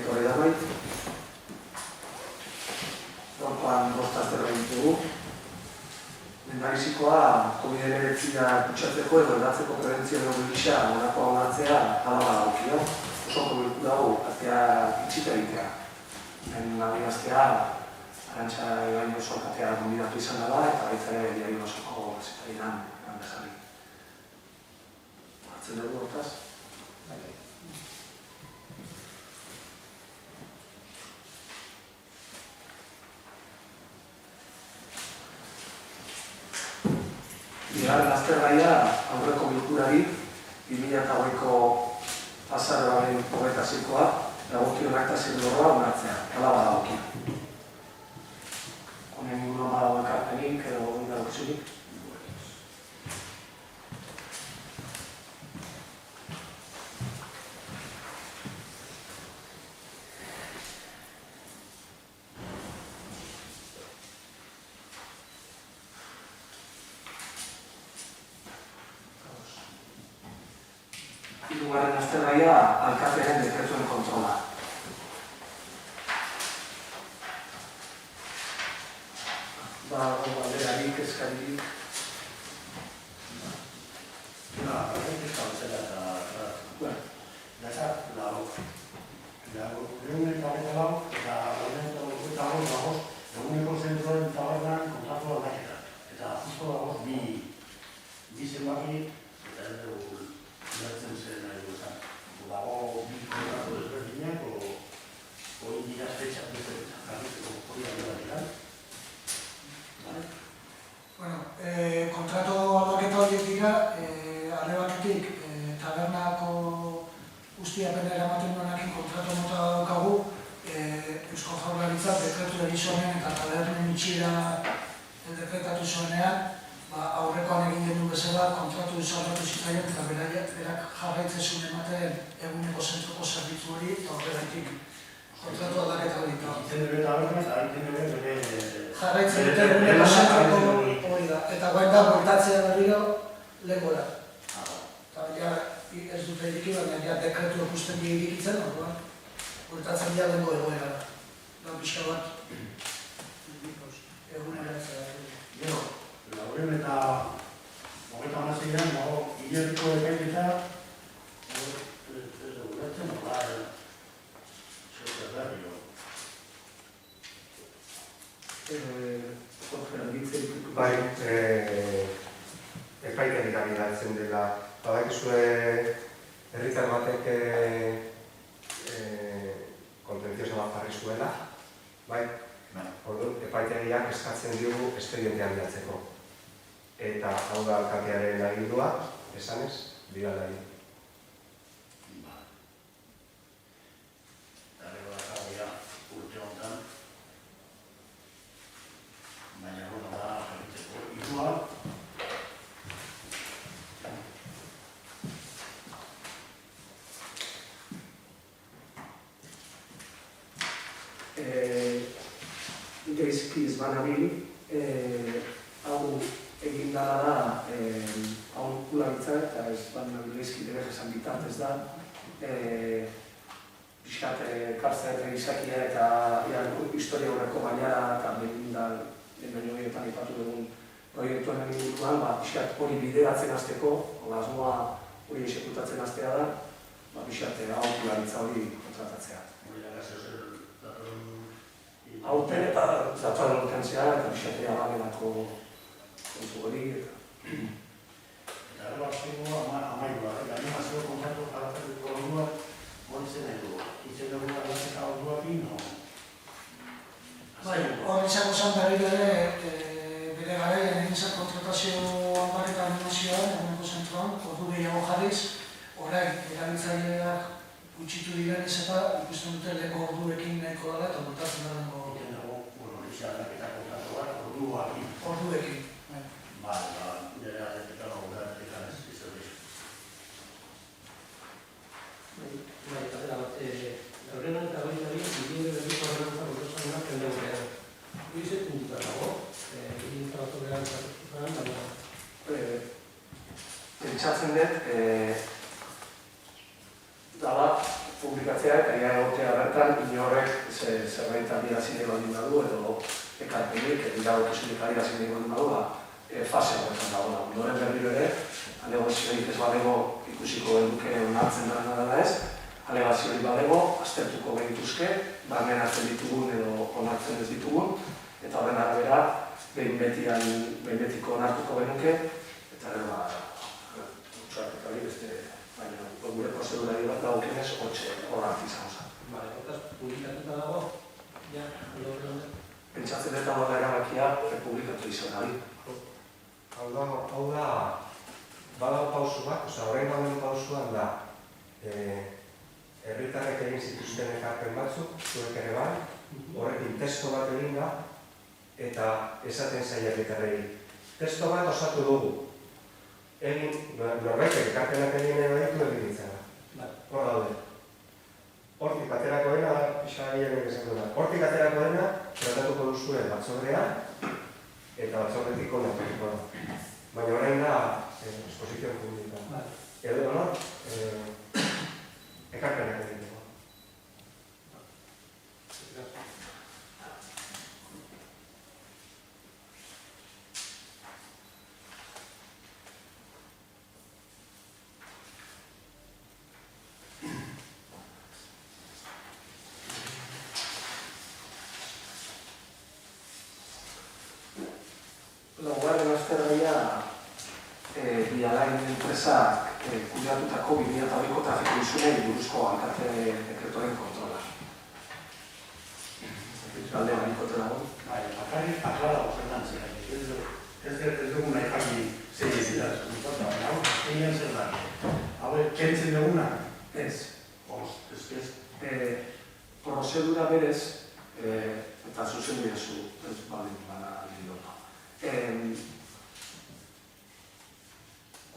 etorri da bai. Gaurkoan bosta zerbait ditugu. Lehendabizikoa COVID-19 kutsatzeko edo aldatzeko prebentzio neurri gisa honakoa onartzea hala badagokio. Osoko bilkura hau atea itxita egitea. Lehen adieraztea Arantxa Ibain oso katea gonbidatu izan dela eta baita ere diario osoko zitainan bezari. Hartzen dugu hortaz? Bigarren aztergaia aurreko bilkurari 2008ko azaroaren 26koa dagokion akta zirrorroa onartzea, hala badagokio. Honen inguruan badago ekarpenik edo dagokizunik. Hirugarren aztergaia alkatearen dekretuen kontrola. Galderarik, eskaririk. Kontratu aldaketa horiek dira, alde batetik tabernako ustiapena eramaten duenakin kontratu mota daukagu Eusko Jaurlaritzak dekretu egizonen eta tabernen itxiera dekretatu zuenean aurrekoan egin genuen bezala kontratu izarratu zitzaion eta berak jarraitzezun ematen eguneko zentroko zerbitzu hori eta horregatik kontratu aldaketa hori. Jarraitzen dute eguneko zentroko hori da, eta guain da bueltatzea berriro lehengora. Eta ez dute iriki, baina dekretu ikusten bi irikitzen, bueltatzen dira lehengo egoera da. Da pixka bat egunera ez da. Gero, lauren eta hogeita hamaseian dago hilerriko epaiketa ez dugu gertzen, zer berrio. Bai, epaikerik abidatzen dela. Badakizue herritar batek kontentzioso bat jarri zuela, bai? Orduan, epaitegiak eskatzen diogu espedientea bilatzeko. Eta hau da alkatearen agindua, esanez, bidalari. Gaizki ez banabil, hau egin dara da aholkularitza eta ez banabil gaizki debek esan bitartez da pixkat kartzen gizakia eta historia horreko baiara eta behin horietan ipatu dugun proiektuen inguruan pixkat hori bideratzen hasteko, asmoa hori esekutatzen hastea da, pixkat aholkularitza hori kontratatzea. Hauten eta zatuan urtentzea eta pixatea bagelako kontu hori. Eta errebazioa amailua, animazio kontratu jaratzeko ordua hori zen edo. Itzen dugu aldatzeka orduakin, no? Hor izango zen berriro ere bere garaian egin zen kontratazio albareta animazioan, eguneko zentroan, ordu gehiago jarriz, orain erabiltzaileak gutxitu direnez eta ikusten dute leheko orduekin nahiko dela eta bultatzen da lengo. Orduekin. Nire adetetan orduetan ez izan. Horrenan eta hori nari, bideo berriko horrenantza borrozanak kendean behar. Huize puntuta dago, egin trabatu behar baina... Pentsatzen dut, dala publikatzea eta ia egotea bertan inorrek zerbait adierazi nahi baldin badu edo ekarpenik, iradokizunik adierazi nahi baldin badu, fase horretan dagoela. Ondoren berriro ere, alegaziorik ez badego ikusiko genuke onartzen dela ez, alegaziorik badego, aztertuko genituzke, barnean hartzen ditugun edo onartzen ez ditugun, eta horren arabera, behin betiko onartuko genuke, eta gero utxartek hori beste, baina gure prozedurari bat dagokenez, horrat izan zen. Bale, hortaz, publikatuta dago? Ja, Pentsatzen eta horrela erabakia republikatu izan ari. Hau da, badago pausu bat, horrein dagoen pausuan da, herritarrek egin zituzten ekarpen batzuk, zuek ere bai, horrekin testo bat egin da, eta esaten zaila herritarrei. Testo bat osatu dugu. Egin, norbaitek ekarpenak egin baditu egin ditzara. Hor daude. Hortik aterako dena, pixa gehiago esan duena. Hortik aterako dena, tratatuko duzuen batzordea, eta batzordetik onartuko da. Baina orain da, esposizioan publika. Edo no, ekarpenak egin dugu. Laugarren aztergaia Bialain enpresak kudeatutako 2008ko trafiko izunei buruzko alkate dekretoren kontrola. Galde barikote dago. Bakarrik aklarago zertan zera. Ez dugu nahi jakin zein ezira. Baina hau, egin zer da. Hau, kentzen duguna? Ez. Ez. Prozedura berez, eta zuzen direzu, ez baldin bada diotu.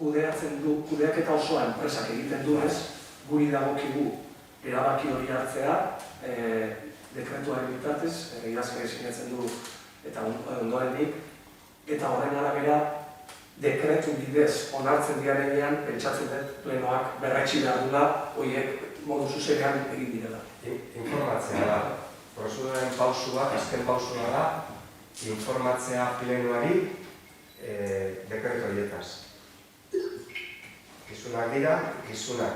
Kudeaketa osoa enpresak egiten duenez, guri dagokigu erabaki hori hartzea, dekretuaren bitartez, idazkari sinatzen du eta ondorenik, eta horren arabera dekretu bidez onartzen diarenean pentsatzen dut plenoak berretsi behar dula, horiek modu zuzenean egin direla. Informatzea da. Prozeduraren pausuak, azken pausua da, informatzea plenoari dekretu horietaz. Gizunak dira, gizunak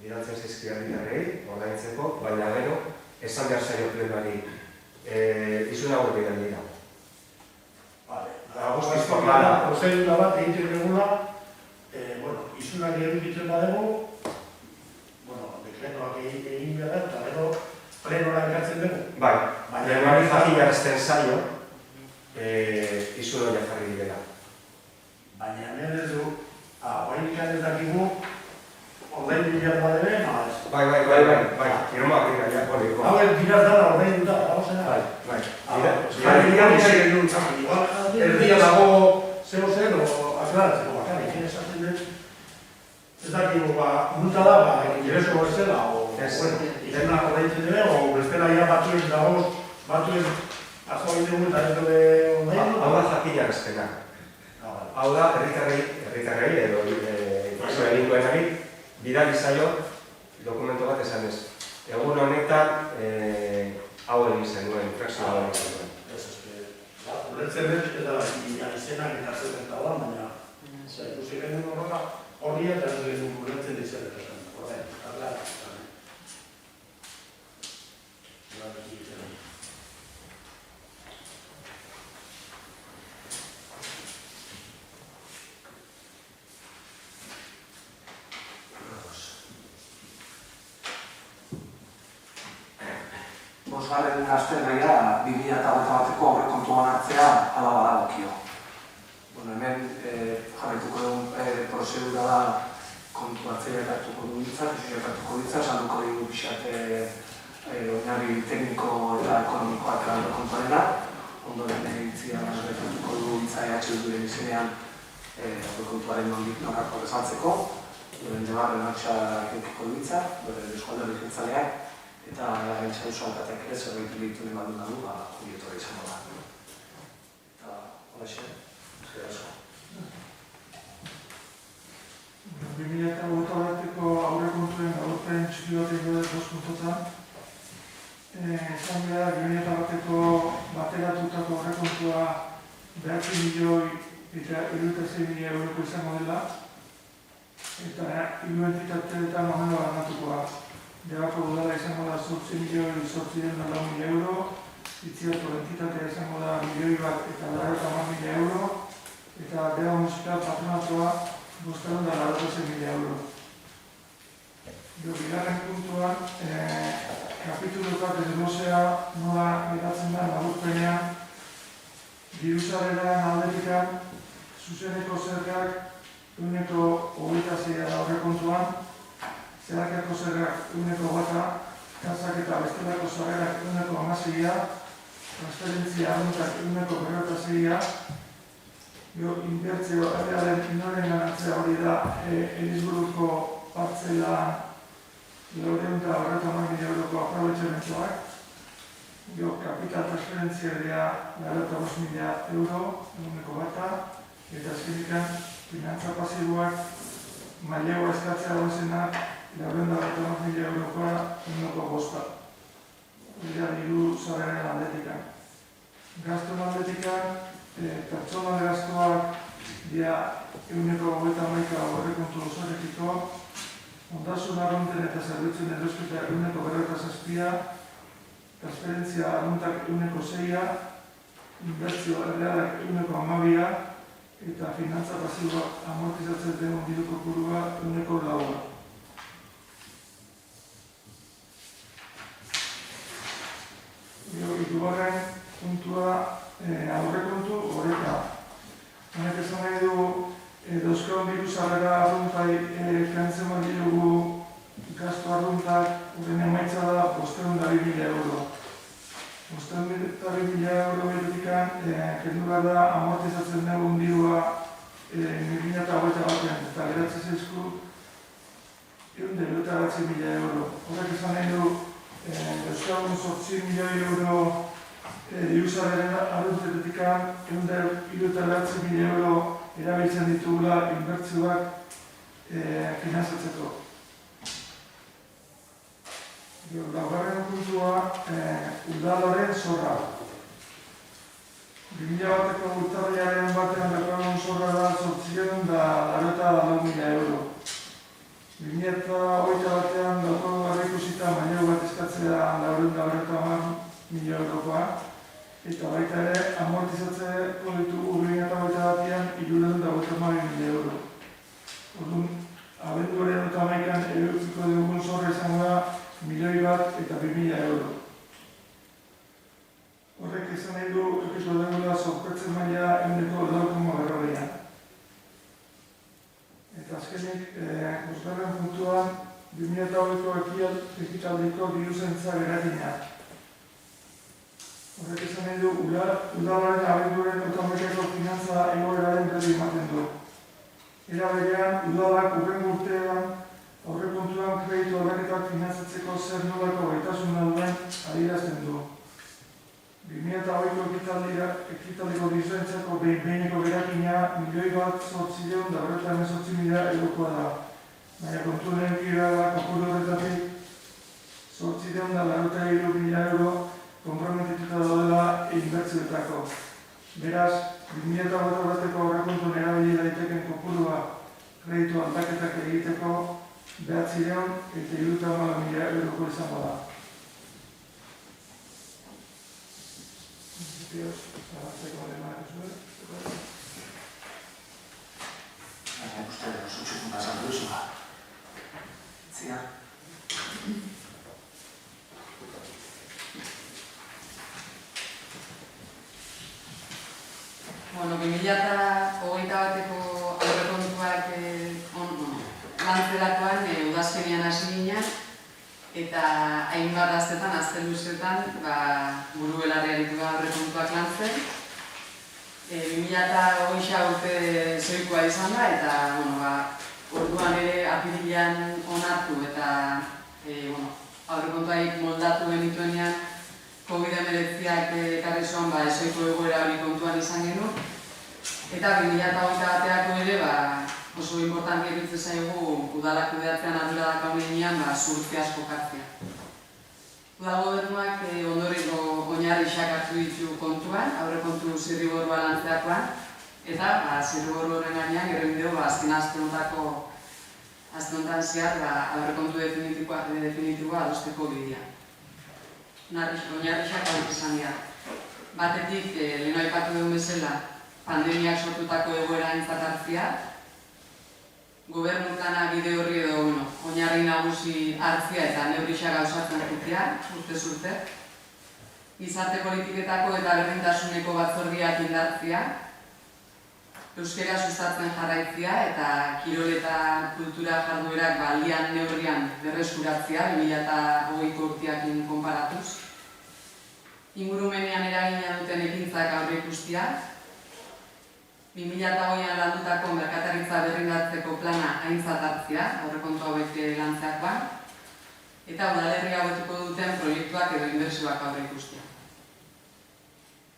bidaltzen zaizkigarritarrei, ordaintzeko, baina gero, esan behar zaio plenoari gizuna hori bidan dira. Guztiz formala. Prozedura bat egiten dugula, izunak edukitzen badego, dekretoak egin behar, eta gero plenora ekartzen dugu. Bai, plenoari jakinarazten zaio, izun horiak jarri direla. Baina hemen ez du, orain ikan ez dakigu, ordain bideak badere, ez? Bai, firmoak dira, ja, hori. Hau ez dira dara ordain duta, hau zena? Bai. Erdia dago zeo zen, aklaratzeko bakarrik, esaten dut, ez dakigu, multa da, ingreso bezala, izena ordaintzen dure, o bestela ia batu ez dagoz, batu ez azo egin dugu eta ez dure ordain. Hau da jakinarazpena. Hau da, herritarrei edo informazioa egin duenari, bidali zaio dokumento bat esan ez. Egun honetan, hau egin zenuen, infrakzioa hau egin zenuen. Ulertzen dut, eta izenak eta zerren eta horan, baina ikusi genuen horrela, horria eta ez genuen ulertzen ditzen eta zen. Horren, karla. Bosgarren aztergaia 2021ko aurrekontuan hartzea hala badagokio. Hemen jarraituko dugun prozedura da kontu hartzea ekartuko du ditza, salduko dugu pixat oinarri tekniko eta ekonomikoak aurrekontuarena, ondoren egitzia ekartuko du ditza EH-duren izenean aurrekontuaren nondik norako bezaltzeko, duren debarren hartxa eukiko du ditza, bere eskualde jeltzaleak, eta gaintza oso alkateak ere zerbait ditu nahi baldin badu, jurietora izango da. Eta, hola xe, eskerrik asko. 2021ko aurrekontuen aurrepen txiki bat egin dut 5 puntotan. Esan behar, 2021ko bateratutako aurrekontua 9.076.000 euroko izango dela. Eta hiru entitateetan omen banatukoa. Debako udala izango da 8.804.000 euro, Itziarko entitatea izango da 1.150.000 euro, eta Deba Musikal Patronatoa 596.000 euro. Bigarren puntuan, kapituluak desglosea nola geratzen da laburpenean, diruzarreran aldetikan, zuzeneko zergak 126 da aurrekontuan, zerakako zergak 120, kasak eta bestelako zarrerak 116, transferentzia arruntak 156, inbertzio errealen inoren ganatzea hori da Elisburuko partzela 930.000 euroko aprobetxamentuak, kapital transferentzia dira 95.000 euro, 120, eta azkenikan finantza pasiboak mailegoa eskatzea dozenak 930.000 eurokoa 1,5. Dira diru zarrearen aldetikan. Gaztuen aldetikan, pertsonal gaztuak dira 1,21 aurrekontu osorekiko, ondasun arrunten eta zerbitzuen erosketa 1,47, transferentzia arruntak 1,6, inbertzio errealak 1,12, eta finantza pasiboak amortizatzen den diru kopurua 1,4. Hirugarren puntua aurrekontu horreta. Honek esan nahi du dauzkagun diru sarrera arruntai kentzen bali dugu gastu arruntak horren emaitza da 502.000 euro. 502.000 euro beretik kendu behar da amortizatzen dugun dirua 2021 batean eta geratzen zaizku 199.000 euro. Horrek esan nahi du dauzkagun 8 milioi euro diusaren arruntetetik 199.000 euro erabiltzen ditugula inbertzioak finantzatzeko. Laugarren puntua, udalaren zorra. 2001ko urtarrilaren batean daukagun zorra da 894.000 euro. 2008 batean daukagun garrikusita mailegu bat eskatzea 990.000 eurokoa. Eta baita ere, amortizatzeko ditugu 2008 batean 350.000 euro. Orduan, abenduaren eta maikan edukiko dugun zorra izango da 1.000.000 eta 2.000 euro. Horrek izan nahi du, ekiko dugula zorpetzen maila 1,2. Eta azkenik, bosgarren puntuan, 2008ko ekitaldiko diruzentza gerakina. Horrek izan nahi du, udalaren abenduaren eta maikako finantza egoeraren berri ematen du. Era berean, udalak hurrengo urtean aurrekontuan kreditu aldaketak finantzatzeko zer nolako gaitasuna duen adierazten du. 2008ko ekitaldiko diruzentzako behin-behineko gerakina 1.818.000 eurokoa da. Baina kontu lehenkira da kopuru horretatik 893.000 euro komprometituta daudela inbertzioetako. Beraz, 2008 bateko aurrekontuen erabili daiteken kopurua kreditu aldaketak egiteko 900.000 euroko izango da. Zahartzeko alemak zuen. Baina uste sutxukun pasan duzu. Zia. Bueno, 2021ko aurrekontuak lantzerakoan udazkenean hasi ginen, eta hainbat astetan, azte luzetan, buru belarri aritu da aurrekontuak lantzen. 2020 urte zoikoa izan da, eta orduan ere apirilean onartu eta aurrekontuak moldatu genituenean COVID-19ak ekarri zuen ezoiko egoera hori kontuan izan genuen. Eta 2021 bateako ere oso importante iruditzen zaigu udalak kudeatzean ardura dakaunean zuhurtzi asko jartzea. Udal gobernuak ondoriko oinarrixak hartu ditu kontuan, aurrekontu zirriborroa lantzeakoan, eta zirriborro horren gainean gero bideo azken asteonetako honetan zehar aurrekontu definitiboa adosteko bidea. Oinarrixak hau izan dira. Batetik, lehen aipatu duen bezala, pandemiak sortutako egoera aintzat hartzea, gobernu plana bide horri edo oinarri nagusi hartzea eta neurrixak gauzatzen jutea, urtez urte, gizarte politiketako eta berdintasuneko batzordiak indartzea, euskera sustatzen jarraitzea eta kirol eta kultura jarduerak balian neurrian berreskuratzea 2020ko urtearekin konparatuz, ingurumenean eragina duten ekintzak aurreikustea, 2020an landutako merkataritza berrindartzeko plana aintzat hartzea, aurrekontu hauek lantzeakoan, eta udalerria hobetuko duten proiektuak edo inbertsioak aurreikustea.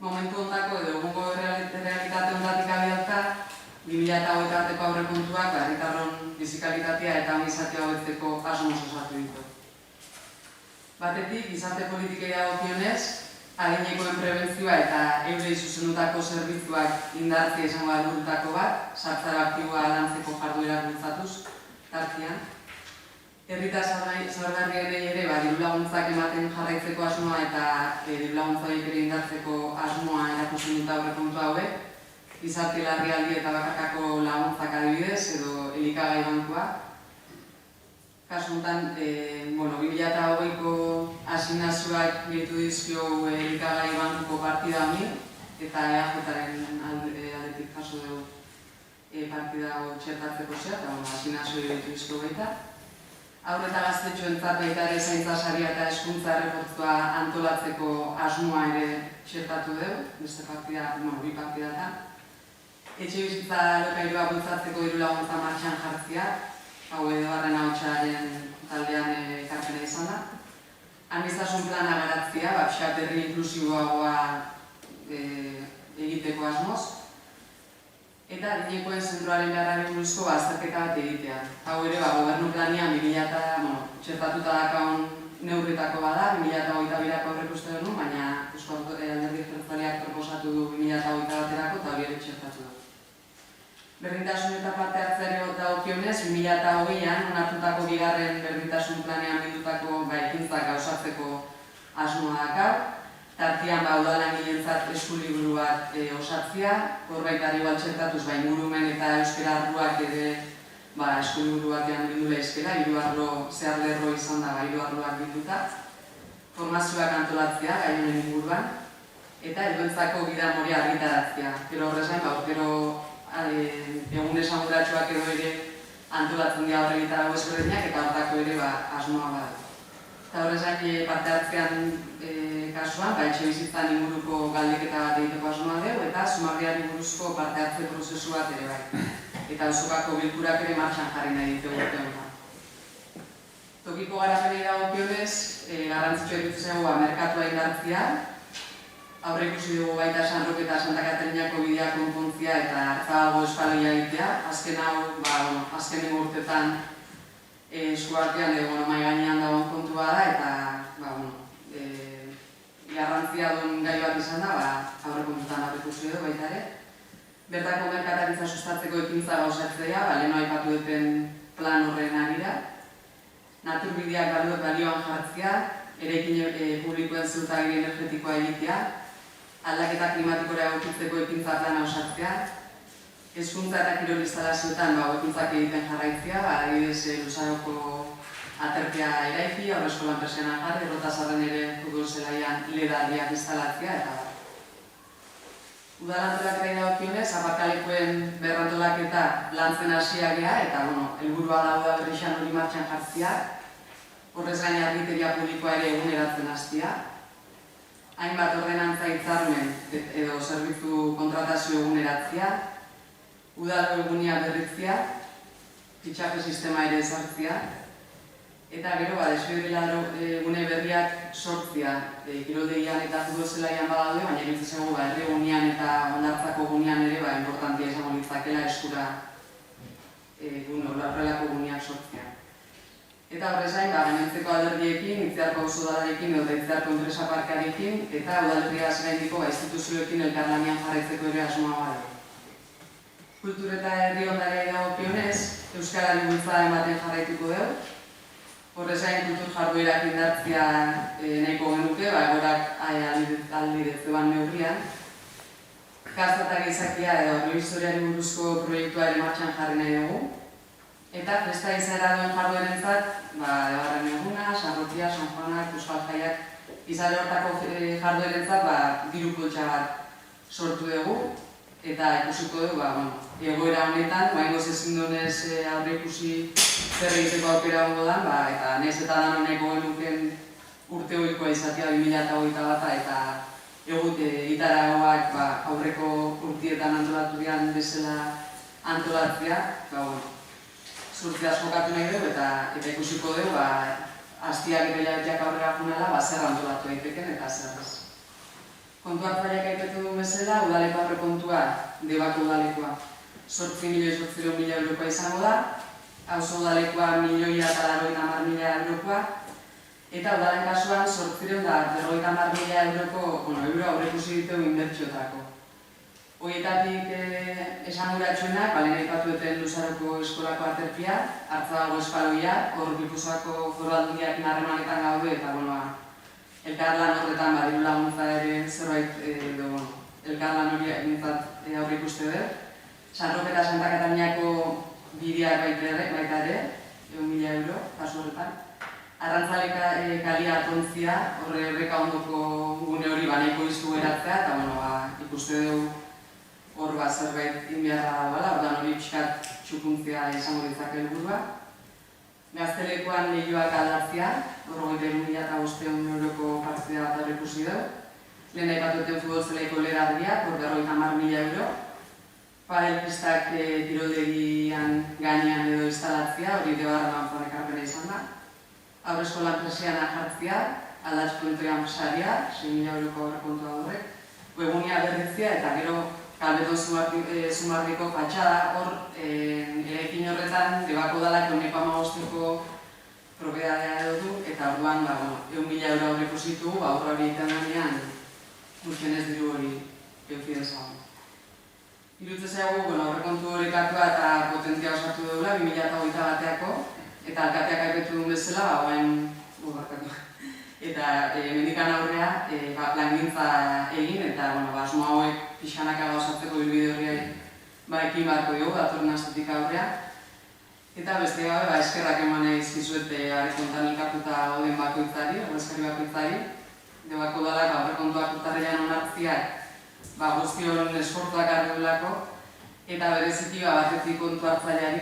Momentu hontako edo egungo realitate honetatik abiatuta, 2020 arteko aurrekontuak herritarron bizikalitatea eta ongizatea hobetzeko asmoz osatu ditu. Batetik, gizarte politikei dagokionez, adinekoen prebentzioa eta eurei zuzendutako zerbitzuak indartzea izango helburutako bat, sartzaro aktiboa lantzeko jarduerak bultzatuz, tartean. Herritar zaurgarrienei ere diru-laguntzak ematen jarraitzeko asmoa eta diru-laguntza horiek ere indartzeko asmoa erakusten dute aurrekontu hauek, gizarte larrialdi eta bakarkako laguntzak adibidez edo elikagai bankua. Kasu honetan, 2020ko asignazioak gehitu dizkio elikagai bankuko partida honi eta EAJ-aren aldetik jaso dugu partida txertatzeko zea eta asignazio gehitu dizkio baita. Haur eta gaztetxoentzat baita ere zaintza saria eta hezkuntza errefortzua antolatzeko asmoa ere txertatu dugu, beste partida, bi partidatan. Etxebizitza alokairua bultzatzeko diru-laguntza martxan jartzea, hau edo barren ahotsaren taldean ekarpena izan da. Aniztasun plana garatzea, pixkat herri inklusiboagoa egiteko asmoz. Eta adinekoen zentroaren beharrari buruzko azterketa bat egitea. Hau ere, gobernu planian 2000 txertatuta dakaun neurritako bada, 2022ko aurreikusten duen, baina Eusko Alderdi Jeltzaleak proposatu du 2021erako eta hori ere txertatu du. Berdintasun eta parte hartzeari dagokionez, 2020an onartutako bigarren berdintasun planean bildutako ekintzak gauzatzeko asmoa dakar. Tartian udalangilentzat eskuliburu bat osatzea, horbaitari igual txertatuz ingurumen eta euskara arloak ere eskuliburu batean bildula euskara, 3 arlo zehar lerro izan da 3 arloak bilduta. Formazioak antolatzea gainen inguruan, eta helduentzako bidamori argitaratzea. Gero horrez gain, egun esanguratsuak edo ere antolatzen dira horregitarago ezberdinak eta hortako ere asmoa bada. Eta horrez gain parte hartzean kasuan, etxebizitzan inguruko galdeketa bat egiteko asmoa dugu eta sumarriari buruzko parte hartze prozesu bat ere bai. Eta osokako bilkurak ere martxan jarri nahi ditugu urte honetan. Tokiko garapenei dagokionez, garrantzitsua iruditzen zaigu merkatua indartzea, aurreikusi dugu baita San Roque eta Santa Katerinako bidea konpontzea eta hartzago espaloia egitea. Azken hau, azkenengo urtetan eskuartean mahai gainean dagoen kontua da eta garrantzia duen gai bat izan da, aurrekontutan aurreikusi dugu baita ere. Bertako merkataritza sustatzeko ekintza gauzatzea, leheno aipatu duten plan horren arira. Naturbideak balioan jartzea, eraikin publikoen ziurtagiri energetikoa egitea, aldaketa klimatikora egokitzeko ekintza plana osatzea, hezkuntza eta kirol instalazioetan ekintzak egiten jarraitzea, adibidez Luzaroko aterpea eraiki, aurreskolan persiana jarri, Errotasarren ere futbol zelaian ledarriak instalatzea eta udalantolaketa dagokionez, aparkalekuen berrantolaketa lantzen hasia gea eta helburua da uda berrixan hori martxan jartzea, horrez gain argiteria publikoa ere eguneratzen hastea, hainbat ordenantza hitzarmen edo zerbitzu kontratazio eguneratzea, udal egunia berritzea, fitxaje sistema ere ezartzea, eta gero desfibrila gune berriak sortzea, kiroldegian eta futbol zelaian badaude, baina iruditzen zaigu herri gunean eta hondartzako gunean ere importantia izango litzakela eskura horrelako guneak sortzea. Eta horrez gain, gainontzeko alderdiekin, Itziarko auzodalarekin edo Itziarko enpresa parkearekin eta udalerriaz gaindiko instituzioekin elkarlanean jarraitzeko ere asmoa bada. Kultur eta herri ondareari dagokionez, euskarari bultzada ematen jarraituko dugu. Horrez gain, kultur jarduerak indartzea nahiko genuke, egoerak ahalbidetzean neurrian. Gazta eta gizakia edo historiari buruzko proiektua ere martxan jarri nahi dugu. Eta festa izaera duen jarduerentzat, Debarren eguna, Sarrotia, San Juanak, Euskal Jaiak, izale hortako jarduerentzat diru poltsa bat sortu dugu. Eta ikusiko dugu, egoera honetan, oraingoz ezin duenez aurreikusi zer egiteko aukera egongo da, eta nahiz eta dan honeko genuken urte ohikoa izatea 2021 eta itaragoak aurreko urtietan antolatu dian bezala antolatzea, zurtzea askokatu nahi dugu eta ikusiko dugu hastiak eta hilabeteak aurrera junala zer antolatu daiteken eta zer ez. Kontu hartzaileak aipetu duen bezala, udaleko aurrekontua, Debako udalekoa, 8.800.000 eurokoa izango da, auzo udalekoa 1.090.000 eurokoa, eta udalen kasuan 850.000 euroko euro aurreikusi ditugu inbertsioetako. Horietatik esanguratsuenak, lehen aipatu duten Luzaroko eskolako aterpia, Hartzabalago espaloia, hor Gipuzkoako Foru Aldundiarekin harremanetan gaude eta elkarlan horretan diru laguntza ere zerbait elkarlan hori aurre ikuste dut. Sarrok eta Santa Kataliniako bideak baita ere, 1.000 euro, kasu horretan. Arrantzale kalia atontzia, horreka ondoko gune hori nahiko iztu geratzea, eta ikuste dugu hor zerbait inbiarra dagoela, ordan hori pixkat txukuntzia izango ditzake helburua. Gaztelekoan lehioak aldatzea, hor 22.500 euroko partida bat aurreikusi dugu. Lehen aipatuten futbol zelaiko lerardiak, hor 50.000 euro. Padelpistak tiroldegian gainean edo instalatzea, hori Debarren auzoan ekarpena izan da. Aurreskolan presiana jartzea, aldatz puntoian saria, 6.000 euroko aurrekontua horrek. Webunia berritzea eta gero Kalbeton Zumardiko fatxada, hor eraikin horretan Debako udalak 115ko propiedadea edo du, eta orduan 1.000 euro aurreikusi ditugu, aurra hori egiten denean gutxienez diru hori eduki dezagun. Irutze zaigu, aurrekontu hori katua eta potentzia osatu dugula 2021ako, eta alkateak aipetu duen bezala, eta mendikan aurrea plangintza egin, eta asmo hauek pixkanaka gauzatzeko bilbide horri ekin beharko dugu, datorren astetik aurrea. Eta beste gabe, eskerrak eman izkizuet arekontan elkartuta gauden bakoitzari, ordezkari bakoitzari. Debako udalak aurrekontuak urtarrilean onartziak guztion esfortuak arreulako, eta bereziki batetik kontu hartzaileari,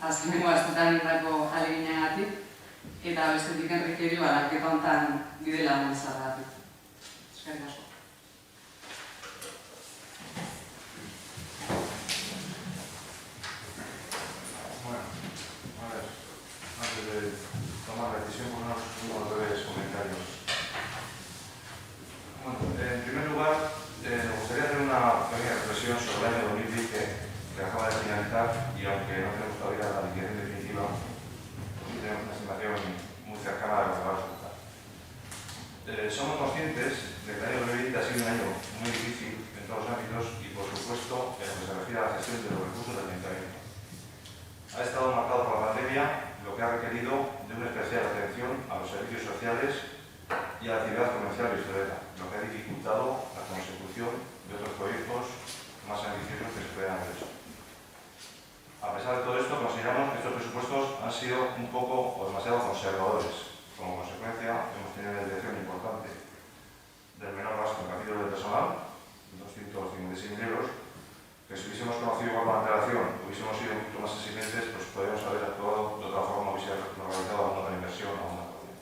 azkenengo astetan indako aleginagatik, eta bestetik Enrikeri lanketa honetan bide lagun izaragatik. Eskerrik asko. Bueno, a ver, antes de tomar la decisión, unos breves comentarios. Bueno, en primer lugar, me gustaría hacer una pequeña reflexión sobre el año 2020 que acaba de finalizar y aunque no tenemos todavía la liquidación definitiva, tenemos una estimación muy cercana a lo que va a resultar. Somos conscientes de que el año 2020 ha sido un año muy difícil en todos los ámbitos y, por supuesto, en lo que se refiere a la gestión de los recursos del ayuntamiento. Ha estado marcado por la pandemia, lo que ha requerido de una especial atención a los servicios sociales y a la actividad comercial y hostelera, lo que ha dificultado la consecución de otros proyectos más ambiciosos que se puedan haber hecho. A pesar de todo esto, consideramos que estos presupuestos han sido un poco o demasiado conservadores. Como consecuencia, hemos tenido una desviación importante del menor gasto en capítulo de personal, 256.000 euros, que si hubiésemos conocido con la antelación, hubiésemos sido mucho más exigentes, pues podríamos haber actuado de otra forma, hubiésemos realizado alguna inversión o alguna actuación.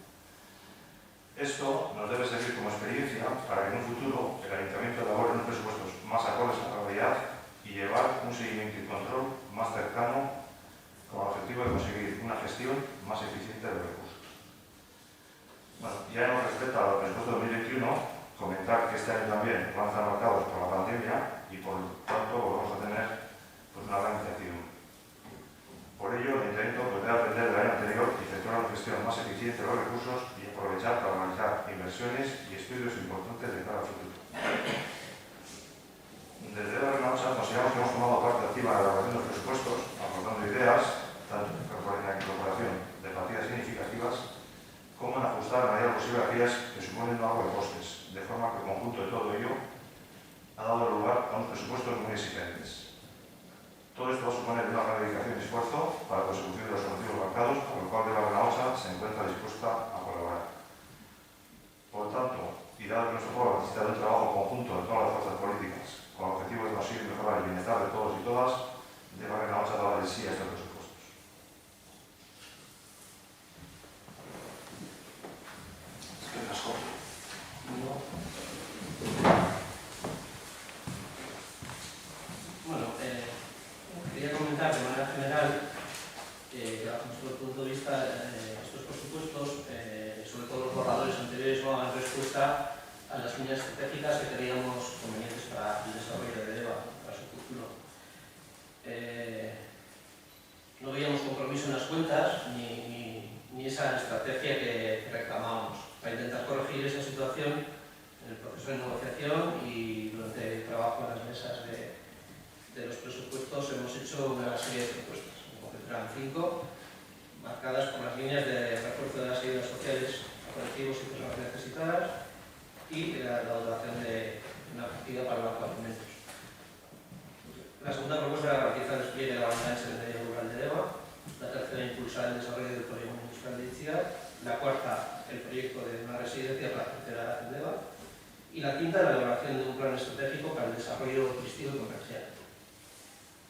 Esto nos debe servir como experiencia para que en un futuro el Ayuntamiento elabore unos presupuestos más acordes a la realidad y llevar un seguimiento y control más cercano con el objetivo de conseguir una gestión más eficiente de los recursos. Bueno, ya en lo que respecta al presupuesto de 2021, comentar que este año también van a estar marcados por la pandemia y por lo tanto vamos a tener una gran incertidumbre. Por ello, el Ayuntamiento podrá aprender del año anterior y efectuar una gestión más eficiente de los recursos y aprovechar para realizar inversiones y estudios importantes de cara al futuro. Desde la Renaucha consideramos que hemos tomado parte activa en la elaboración de los presupuestos, aportando ideas, tanto en la incorporación de partidas significativas, como en ajustar a la medida posible aquellas que suponen un ahorro de costes, de forma que el conjunto de todo ello ha dado lugar a unos presupuestos muy exigentes. Todo esto va a suponer una gran dedicación y esfuerzo para la consecución de los objetivos marcados, por lo cual la Renaucha se encuentra dispuesta a colaborar. Por tanto, y dado que nuestro pueblo necesita de un trabajo conjunto de todas las fuerzas políticas, con el objetivo de conseguir mejorar el bienestar de todos y todas, de la Renaucha dará de sí a estos presupuestos. Bueno, quería comentar de manera general que bajo nuestro punto de vista estos presupuestos, sobre todo los borradores anteriores, no dan respuesta a las líneas estratégicas que creíamos convenientes para el desarrollo de DEVA, para su futuro. No veíamos compromiso en las cuentas ni esa estrategia que reclamábamos. Para intentar corregir esa situación en el proceso de negociación y durante el trabajo en las mesas de los presupuestos hemos hecho una serie de propuestas. En concreto eran 5, marcadas por las líneas de refuerzo de las ayudas sociales a colectivos y personas necesitadas y la dotación de una partida para los alimentos. La segunda propuesta era garantizar el despliegue de la banda ancha en el medio rural de DEVA. La tercera, impulsar el desarrollo del polígono industrial de Itziar. La cuarta, el proyecto de una residencia para la tercera edad en DEVA. Y la quinta, la elaboración de un plan estratégico para el desarrollo turístico y comercial.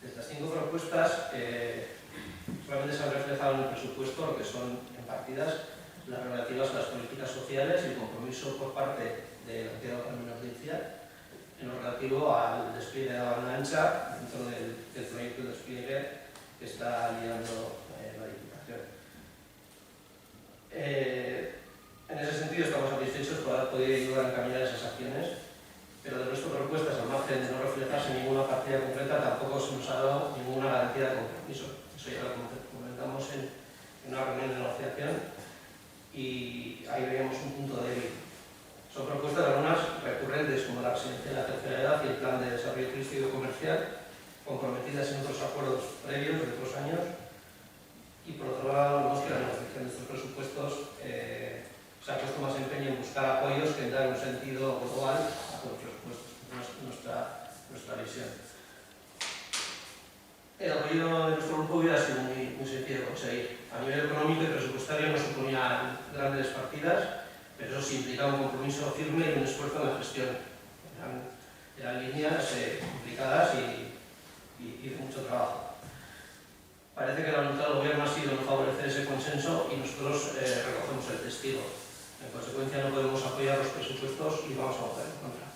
De estas 5 propuestas, solamente se han reflejado en el presupuesto lo que son en partidas las relativas a las políticas sociales y el compromiso por parte de la entidad autónoma de Itziar en lo relativo al despliegue de la banda ancha dentro del proyecto de despliegue que está liderando la Diputación. En ese sentido estamos satisfechos por haber podido ayudar a encaminar esas acciones, pero de nuestras propuestas, al margen de no reflejarse ninguna partida concreta, tampoco se nos ha dado ninguna garantía de compromiso. Eso ya lo comentamos en una reunión de negociación y ahí veíamos un punto débil. Son propuestas algunas recurrentes, como la residencia de la tercera edad y el plan de desarrollo turístico y comercial, comprometidas en otros acuerdos previos de otros años. Y por otro lado, vemos que la negociación de estos presupuestos se ha puesto más empeño en buscar apoyos que en dar un sentido global a todos los presupuestos, nuestra visión. El apoyo de nuestro grupo hubiera sido muy sencillo de conseguir. A nivel económico y presupuestario no suponía grandes partidas, pero eso sí implicaba un compromiso firme y un esfuerzo en la gestión. Eran líneas complicadas y de mucho trabajo. Parece que la voluntad del Gobierno ha sido no favorecer ese consenso y nosotros recogemos el testigo. En consecuencia, no podemos apoyar los presupuestos y vamos a votar en contra.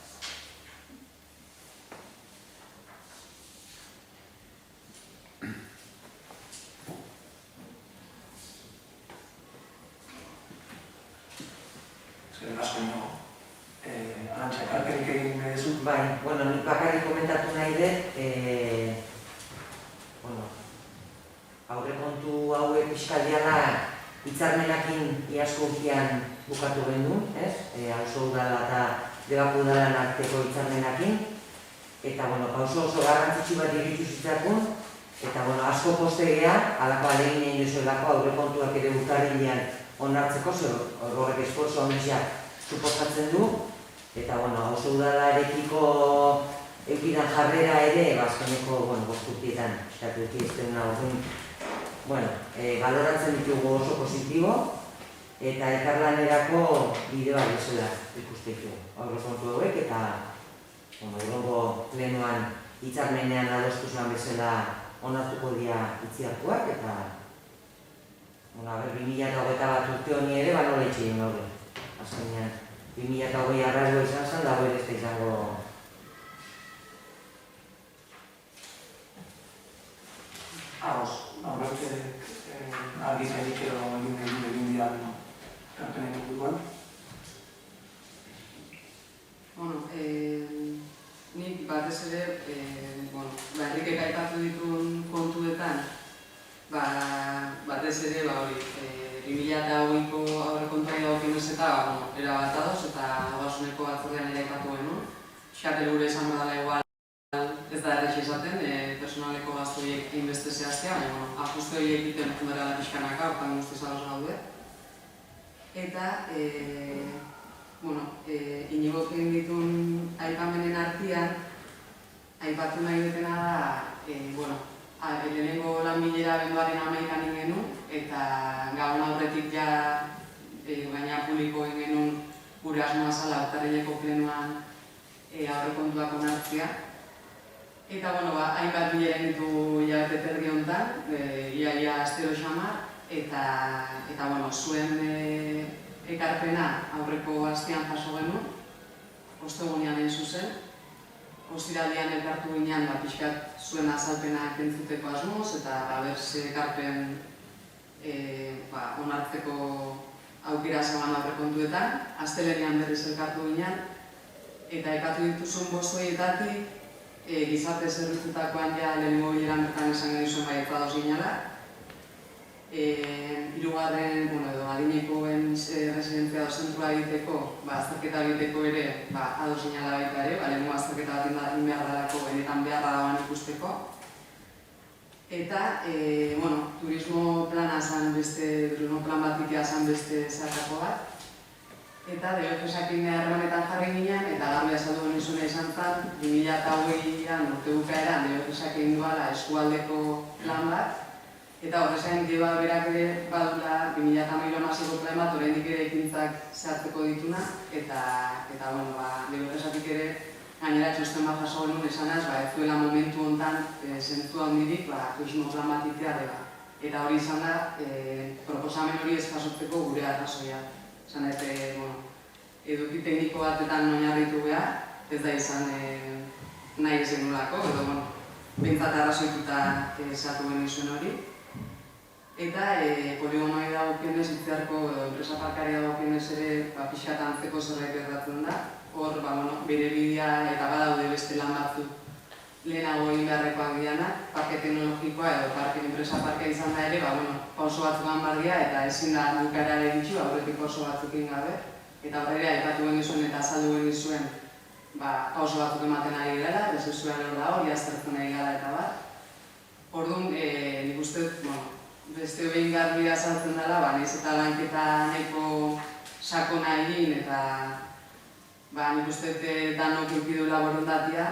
Bai, bueno, nik bakarrik komentatu nahi dut, aurrekontu hauek fiskaliala hitzarmenakin iazko urtean bukatu genuen, auzo udala eta Debako udalan arteko hitzarmenakin, eta pauso oso garrantzitsu bat iritsu zitzakun, eta asko postegea, alako alegin egin dezuelako aurrekontuak ere urtarrilean onartzeko, horrek esforzo honetxeak suposatzen du, eta oso udalarekiko eukidan jarrera ere, azkeneko bosturtietan, eskatu ekiztena orduan, baloratzen ditugu oso positibo, eta elkarlanerako bide bat bezala ikustetu aurrekontu hauek, eta egongo plenoan hitzarmenean adostu zuen bezala onartuko dira Itziarkoak, eta 2021 urte honi ere nola itxein hori. Azkenean, 2020 arrazoa izan zen, dago ere ez da izango. Argizenik edo egin dian kartenen inguruan. Nik batez ere, Enrikek aipatu dituen kontuetan, batez ere, hori, 2008ko aurrekontuari dagokionez eta erabat ados eta ogasuneko batzordean ere aipatu genuen. Pixkat helburua izan badala igual ez da errexi esaten, personaleko gastu horiek inbeste zehaztea, baina ajuste horiek egiten fundara da pixkanaka, hortan guztiz ados gaude. Eta, Iñigok egin ditun aipamenen artean, aipatu nahi dutena da, lehenengo lan bilera benduaren 11an egin genuen, eta gabon aurretik gaina publiko egin genuen gure asmoa zala urtarrileko plenoan aurrekontuak onartzea. Eta, hainbat bilera ditu hilabete terdi honetan, iaia astero xamar, eta zuen ekarpena aurreko astean jaso genuen, ostegunean egin zuzen. Ostiraldean elkartu ginean pixkat zuen azalpenak entzuteko asmoz eta berze ekarpen onartzeko aukera zegoen aurrekontuetan. Astelehenean berriz elkartu ginean eta aipatu dituzun 5 horietatik gizarte zerbitzutakoan lehenengo bileran bertan esan genizuen baietza ados ginela. Hirugarren, adinekoen residentzia zentrua egiteko, azterketa egiteko ere ados ginela baita ere, lehenengo azterketa bat egin behar dalako benetan beharra dagoen ikusteko. Eta, turismo plana zan beste, turismo plan batik zan beste zeharkako bat. Eta Diogesakin harremanetan jarri ginen, eta garbi azaldu genizuna izan zen, 2008an urte bukaeran Diogesakin duala eskualdeko plan bat. Eta horrezaren Dioa berak ere badula 2008ko plan bat, oraindik ere ekintzak zehartzeko dituna. Eta Diogesatik ere gainera txosten bat jaso genuen esanaz, ez duela momentu honetan zentzua handirik turismo plan bat itea dela. Eta hori izan da, proposamen hori ez jasotzeko gure arrazoia. Esan eduki tekniko batetan oinarritu behar, ez da izan nahi ez genulako, edo behintzat arrazoituta esatu genizuen hori. Eta poligonoari dagokionez, Itziarko enpresa parkari dagokionez ere pixkat antzeko zerbait gertatzen da. Hor, bere bidea eta badaude beste lan batzuk lehenago egin beharrekoak dianak, parke teknologikoa edo enpresa parkea izan da ere, pauso batzuk hanbardia eta ezin da bukaerara iritsi, aurretik pauso batzuk egin gabe. Eta horre aipatu genizuen eta azaldu genizuen pauso batzuk ematen ari gara, desesuan hor da hori aztertzen ari gara eta bat. Orduan, nik uste, beste behin garbi azaltzen dela, nahiz eta lanketa nahiko sakona egin eta nik uste danok eukidula borondatia,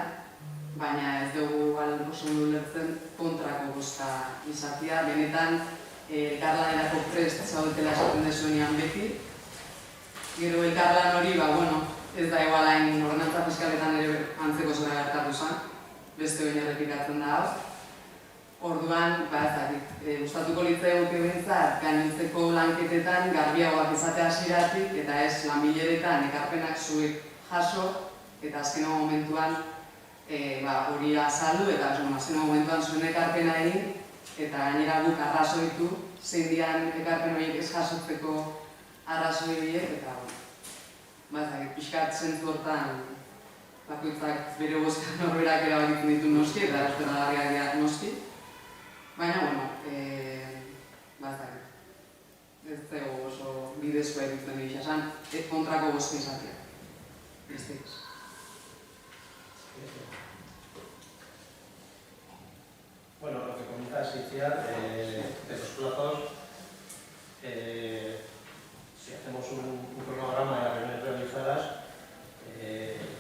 baina ez dugu oso ulertzen kontrako bozka izatea. Benetan, elkarlanerako prest zaudetela esaten dezuenean beti. Gero elkarlan hori, ez da igualain ordenantza fiskaletan ere antzeko zera gertatu zen, beste behin errepikatzen da hau. Orduan, gustatuko litzai egote behintzat, gainontzeko lanketetan garbiagoak izatea hasieratik eta ez lanbileretan ekarpenak zuek jaso eta azkeno momentuan hori azaldu eta azkeno momentuan zuen ekarpena egin eta gainera guk arrazoitu zein dian ekarpen horiek ez jasotzeko arrazoi horiek eta pixkat zentzu hortan bakoitzak bere bozkan norberak erabakitzen ditu noski eta erospenagarriak noski. Baina, ez dugu oso bidezkoa egiten dira esan, kontrako bozka izatea. Besteik. Bueno, lo que comentas, Itziar, de los plazos, si hacemos un cronograma de las reuniones realizadas,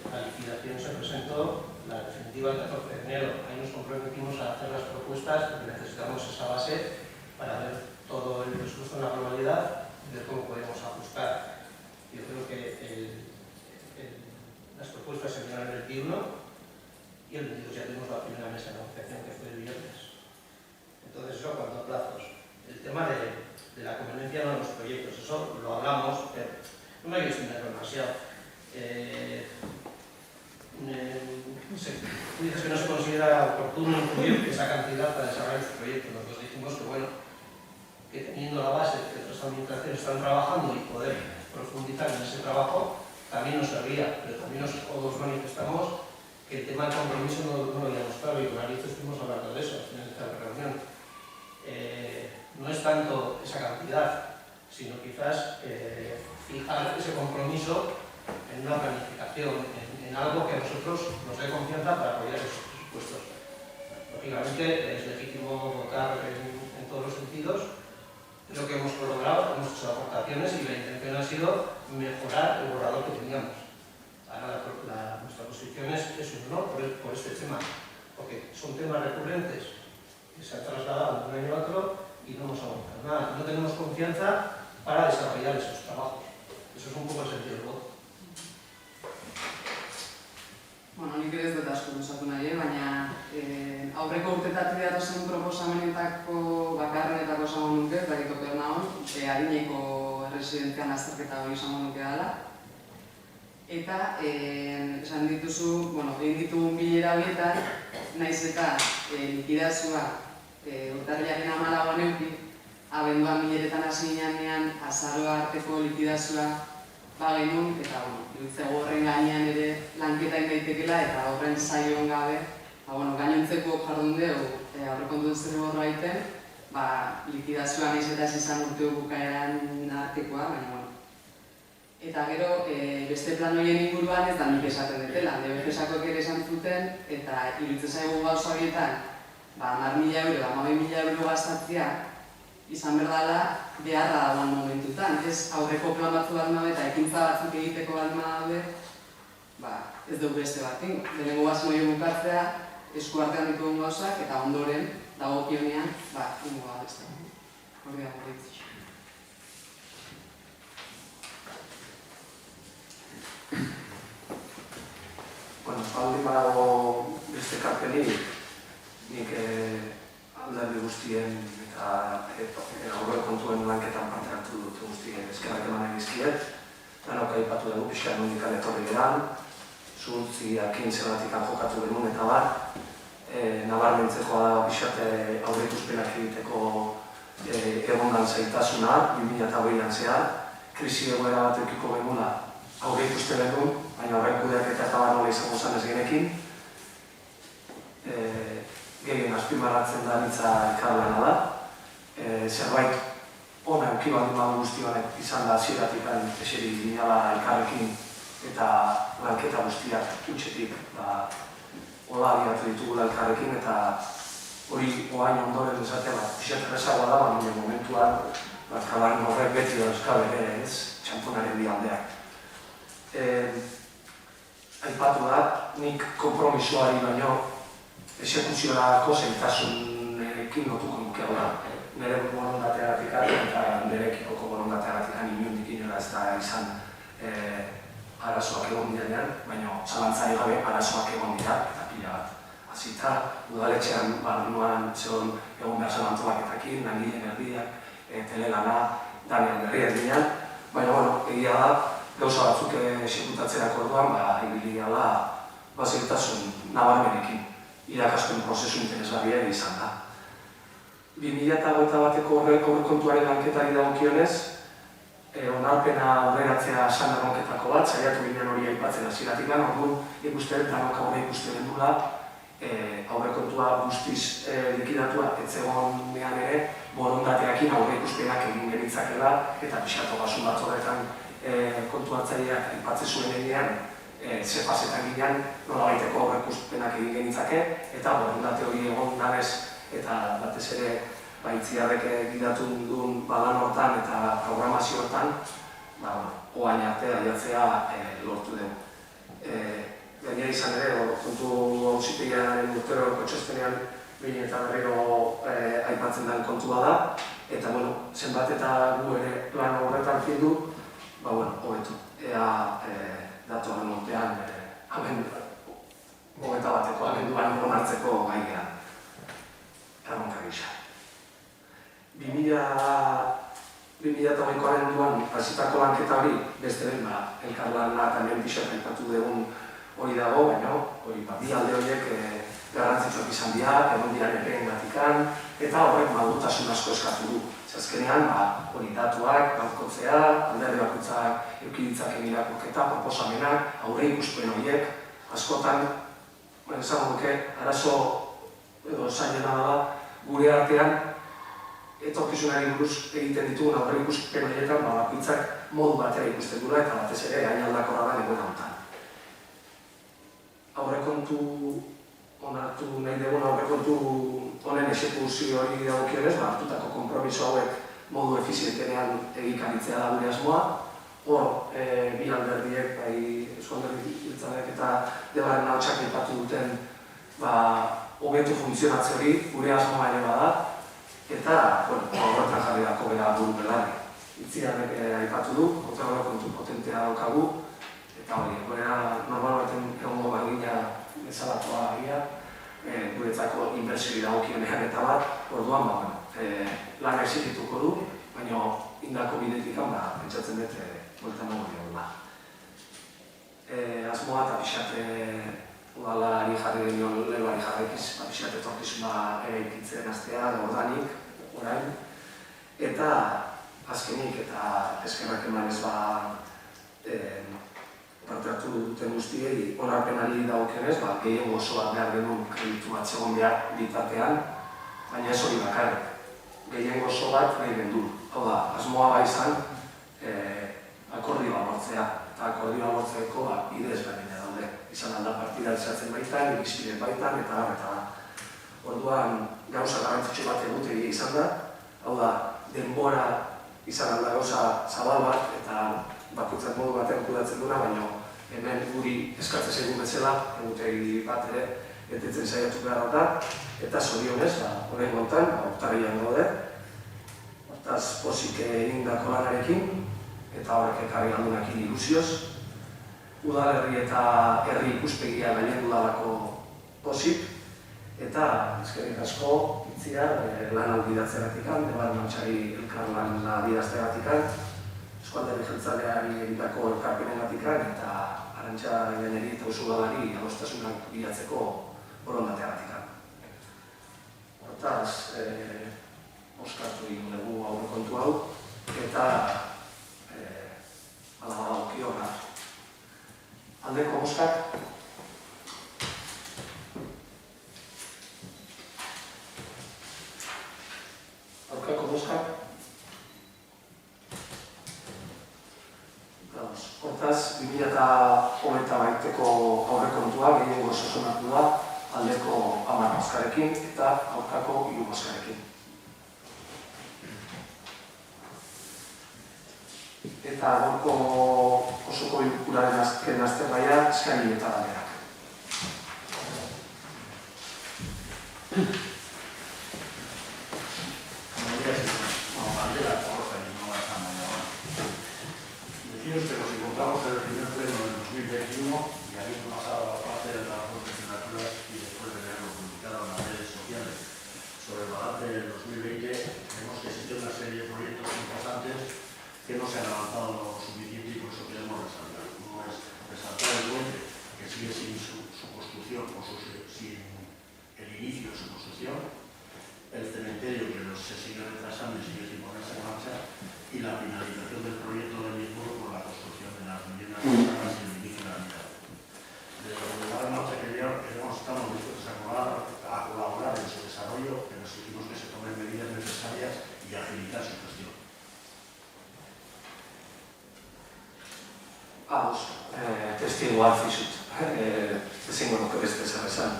la liquidación se presentó la definitiva el 14 de enero. Ahí nos comprometimos a hacer las propuestas porque necesitamos esa base para ver todo el presupuesto en la globalidad y ver cómo podemos ajustar. Yo creo que las propuestas se enviaron el 21 y el 22 ya tuvimos la primera mesa de negociación que fue el viernes. Entonces eso, cuanto a plazos. El tema de la conveniencia de los proyectos, eso lo hablamos, pero no me hay que extenderlo demasiado. Dices que no se considera oportuno incluir esa cantidad para desarrollar estos proyectos. Nosotros dijimos que teniendo la base que otras administraciones están trabajando y poder profundizar en ese trabajo, también nos servía, pero también todos manifestamos que el tema del compromiso no lo habíamos claro y con Alicia estuvimos hablando de eso al final de esta reunión. no es tanto esa cantidad, sino quizás fijar ese compromiso en una planificación, en algo que a nosotros nos dé confianza para apoyar esos presupuestos. Lógicamente es legítimo votar en todos los sentidos. Es lo que hemos logrado, hemos hecho aportaciones y la intención ha sido mejorar el borrador que teníamos. Ahora nuestra posición es un no por este tema, porque son temas recurrentes que se han trasladado de un año a otro y no hemos avanzado nada. No tenemos confianza para desarrollar esos trabajos. Eso es un poco el sentido del voto. Bueno, nik ere ez dut asko luzatu nahi, baina aurreko urtetatik datozen proposamenetako bakarrenetako esango nuke, ez dakit oker nahon, adineko erresidentzian azterketa hori esango nuke dela. Eta, esan dituzu, egin ditugun bilera horietan, naiz eta likidazioa urtarrilaren 14 neuki, abenduan bileretan hasi ginean azaroa arteko likidazioa genuen, eta iruditzego horren gainean ere lanketa egin daitekela, eta horren saion gabe, gainontzeko jardun dugu aurrekontu zerriborroa egiten, likidazioa naiz eta ez izan urteo bukaeran artekoa, baina eta gero, beste plan horien inguruan ez da nik esaten dutela, DBG-sakoek ere esan zuten, eta iruditzen zaigu gauza horietan, 10.000 euro, 12.000 euro gastatzea, izan berdala beharra dagoen momentutan. Ez aurreko plan batzu bat daude eta ekintza batzuk egiteko bat daude, ez dugu beste bat ingo. Lehenengo basmoio bukatzea, esku artean ditugun gauzak, eta ondoren, dagokionean, ingo bat beste. Hori dago ditzu. Baldin badago beste karpelik, nik alderdi guztien eta aurrekontuen lanketan parte hartu dut guztien eskerrak eman egizkiet. Danok aipatu dugu pixka nondik etorri geran, zuhurtziakin zerratikan jokatu genuen eta bat. Nabarmentzekoa da pixate aurreikuspenak egiteko egondan zaitasuna, 2008an zehar. Krisi egoera bat eukiko genula aurreikuste genuen, baina aurreikudeak eta nola izango zen ez genekin. Gehien azpimarratzen da nitza elkarlana da. Zerbait ona euki baldin badu guzti honek izan da hasieratik eseri ginala elkarrekin eta lanketa guztiak utxetik hola abiatu ditugula elkarrekin eta hori oain ondoren esatea pixat errezagoa da, baina momentuan elkarlan horrek beti dauzka bere ez txamponaren bi aldeak. Aipatu da, nik konpromisoari baino exekuziorako zailtasunekin lotuko nuke hau da. Nire borondateagatik eta nire ekipoko borondateagatik inundik inora ez da izan arazoak egon direnean, baina zalantzari gabe arazoak egon dira eta pila bat. Azita, udaletxean barruan zegoen egon behar zen antolaketakin, langileen erdiak, telegana, danean berriak dinean, baina egia da, gauza batzuk exekutatzerako orduan, ibili gala zailtasun nabarmenekin. Irakaspen prozesu interesgarria izan da. 2021ko aurrekontuaren lanketari dagokionez, onarpena aurreratzea esan erronketako bat, saiatu ginen hori aipatzen hasieratik, orduan ikusten danok aurre ikusten dugula aurrekontua guztiz likidatua ez zegoenean ere borondateakin aurre ikuspenak egin genitzakela eta pixatu gasun bat horretan kontuatzaileak aipatzen zuen eginean ze fasetan ginean nola baiteko aurreikuspenak egin genitzake eta borondate hori egon danez eta batez ere Itziarrek gidatu duen lan hortan eta programazio hortan oain arte aiatzea lortu den. Gainera izan ere, kontu auzitegiaren urteroko txostenean behin eta berriro aipatzen den kontua da eta zenbat eta gu ere plan horretan findu, hobetu. Ea datoren urtean amenduan onartzeko gai gehan. Erronka gisa. 2008koaren duan hasitako lanketa hori, beste den elkarlana eta hemen pixak aipatu dugun hori dago, baina bi alde horiek garrantzitsuak izan dira, egon dira nepeen gatikan, eta horrek madurtasun asko eskatu du. Azkenean, hori datuak, gaurkotzea, alderdi bakoitzak eukiditzaken irakurketa, proposamenak, aurre ikuspen horiek, askotan, esango duke, arazo edo zailena da, gure artean etorkizunari buruz egiten ditugun aurreikuspen horietan bakoitzak modu batera ikusten dula eta batez ere hain aldakorra da egun honetan. Aurrekontu onartu nahi dugun aurrekontu honen exekuzio hori dagokionez, hartutako konpromiso hauek modu efizientenean egikaritzea da gure asmoa. Hor, bi alderdiek, bai Eusko Alderdi Jeltzaleak eta Debarren ahotsak aipatu duten hobetu funtzionatze hori gure asmoa ere bada, eta horretan jarri dako bera buru belarri. Itziarrek aipatu du, aurrekontu potentea daukagu, eta hori, normal baten egongo bagina bezalakoa agia, guretzako inbertsiori dagokionean eta bat, orduan lan exigituko du, baina indako bidetik pentsatzen dut bueltan nago diola. Asmoa eta pixate udalari jarri genion leloari jarrekiz, pixate etorkizuna eraikitzen hastea, ordanik, orain, eta azkenik eta eskerrak emanez parte hartu duten guztiei onarpenari dagokionez, gehiengo osoa behar genuen kreditu bat zegoen behar bitartean, baina ez hori bakarrik. Gehiengo oso bat nahi gendu. Hau da, asmoa bai izan akordioa lortzea, eta akordioa lortzeko bide ezberdina daude. Izan alda partida esatzen baitan, irizpide baitan, eta da. Orduan, gauza garrantzitsu bat egutegi izan da, hau da, denbora izan alda gauza zabal bat, eta bakoitzak modu batean kudatzen duna, baina hemen guri eskatzen zaigun bezala, egutegi bat ere, etetzen saiatu behar da, eta zorionez, horrein gontan, urtarrian gaude, hortaz pozik egindako lanarekin, eta horrek ekarri aldunakin ilusioz, udalerri eta herri ikuspegia gainen dudalako pozik, eta eskerrik asko, itziar, lan albidatzeratikan, Debarren ahotsak elkarlan adierazteratikan, Eusko Alderdi Jeltzaleari egitako elkarpenengatikan, eta Arantxa Gaineri eta Usudalari adostasunak bilatzeko borondateagatikan. Hortaz, oskartu egin dugu aurrekontu hau, eta dagokio aldeko boskak. Aurkako boskak. Hortaz, 2021ko aurrekontua gehiengo osonatu da aldeko 10 bozkarekin eta aurkako 3 bozkarekin. Eta gaurko osoko bilkuraren azken aztergaia eskaini eta galderak. Decía usted que si contamos el primer pleno del 2021 y habiendo pasado la parte de las dos legislaturas y después de verlo publicado en las redes sociales sobre el balance del 2020, vemos que existe una serie de proyectos importantes que no se han avanzado lo suficiente y por eso queremos resaltar. Uno es resaltar el puente, que sigue sin su construcción o sin el inicio de su construcción, el cementerio que se sigue retrasando y sigue sin ponerse en marcha, y la finalización del proyecto del mismo con la construcción de las viviendas usadas y el inicio de la mitad. Desde el lugar en marcha que hemos estado dispuestos a colaborar en su desarrollo, pero exigimos que se tomen medidas necesarias y agilizar su gestión. Testigo hartu izut. Ezingo nuke beste zer esan.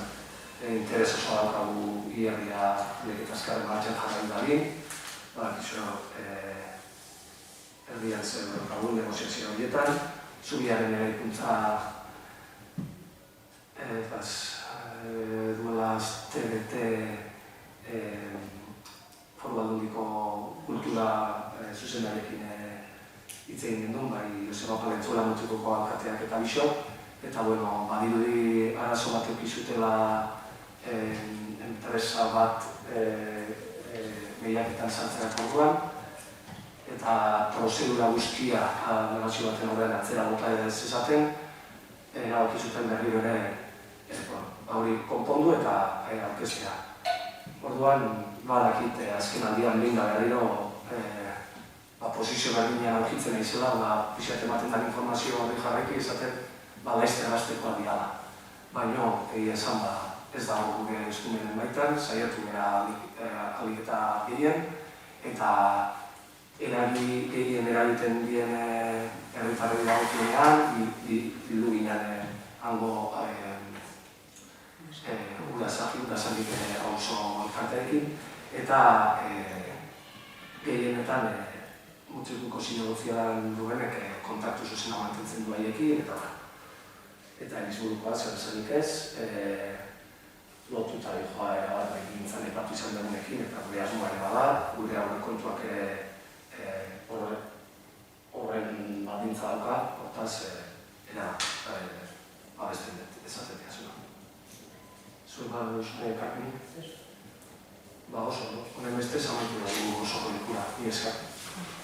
Interes oso daukagu hilerria leketazkaren martxan jarrai dadin. Badakizu, erdian zer daukagu negoziazio horietan. Zubiaren eraikuntza duela TBT Foru Aldundiko kultura zuzendarekin hitz egin gendun, bai Joseba Paletzuela Mutrikoko alkateak eta bisok, eta badirudi arazo bat eukizutela enpresa bat gehiaketan sartzerak orduan, eta prozedura guztia negozio baten horrean atzera bota ez esaten, erabakizuten berriro ere hori konpondu eta aurkeztea. Orduan, badakit azken aldian linda berriro posizio berdinean aurkitzen naizela, pixat ematen den informazio hori jarraiki izaten laizte gaztekoa diala. Baina, egia esan ez dago gure eskumenen baitan, saiatu gara alik eta gehien, eta gehien eragiten dien herritarrei dagokionean, bildu ginen hango udazanik auzo elkarteekin, eta gehienetan mutzikuko sinodozioan duenek kontaktu zuzena mantentzen du haiekin, eta Elizburukoa zer esanik ez, lotuta dihoa erabat egintzan epatu izan degunekin, eta gure asmoa ere bada, gure aurrekontuak horren baldintza dauka, hortaz, abesten dut, ezatetea zuen. Zuen bada duzune ekarpini? Ba oso, honen beste zamaitu dugu oso kolikura, ni esker.